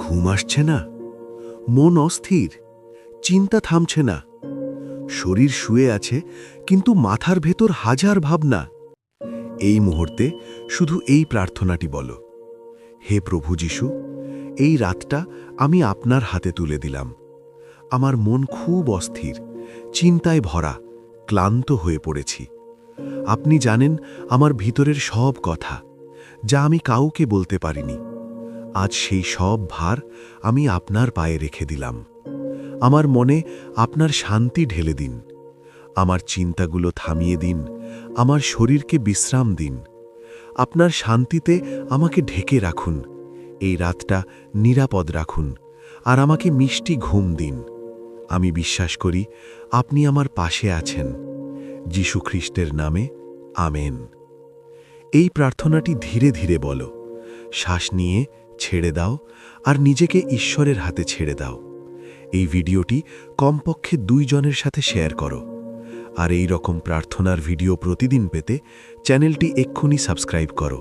ঘুম আসছে না, মন অস্থির, চিন্তা থামছে না, শরীর শুয়ে আছে কিন্তু মাথার ভেতর হাজার ভাবনা। এই মুহূর্তে শুধু এই প্রার্থনাটি বলো, হে প্রভু যিশু, এই রাতটা আমি আপনার হাতে তুলে দিলাম। আমার মন খুব অস্থির, চিন্তায় ভরা, ক্লান্ত হয়ে পড়েছি। আপনি জানেন আমার ভিতরের সব কথা, যা আমি কাউকে বলতে পারিনি। আজ সেই সব ভার আমি আপনার পায়ে রেখে দিলাম। আমার মনে আপনার শান্তি ঢেলে দিন, আমার চিন্তাগুলো থামিয়ে দিন, আমার শরীরকে বিশ্রাম দিন। আপনার শান্তিতে আমাকে ঢেকে রাখুন, এই রাতটা নিরাপদ রাখুন, আর আমাকে মিষ্টি ঘুম দিন। আমি বিশ্বাস করি আপনি আমার পাশে আছেন। যীশু খ্রিস্টের নামে, আমেন। এই প্রার্থনাটি ধীরে ধীরে বলো, শ্বাস নিয়ে ছেড়ে দাও, আর নিজেকে ঈশ্বরের হাতে ছেড়ে দাও। এই ভিডিওটি কমপক্ষে 2 জনের সাথে শেয়ার করো। আর এই রকম প্রার্থনার ভিডিও প্রতিদিন পেতে চ্যানেলটি এক্ষুনি সাবস্ক্রাইব করো।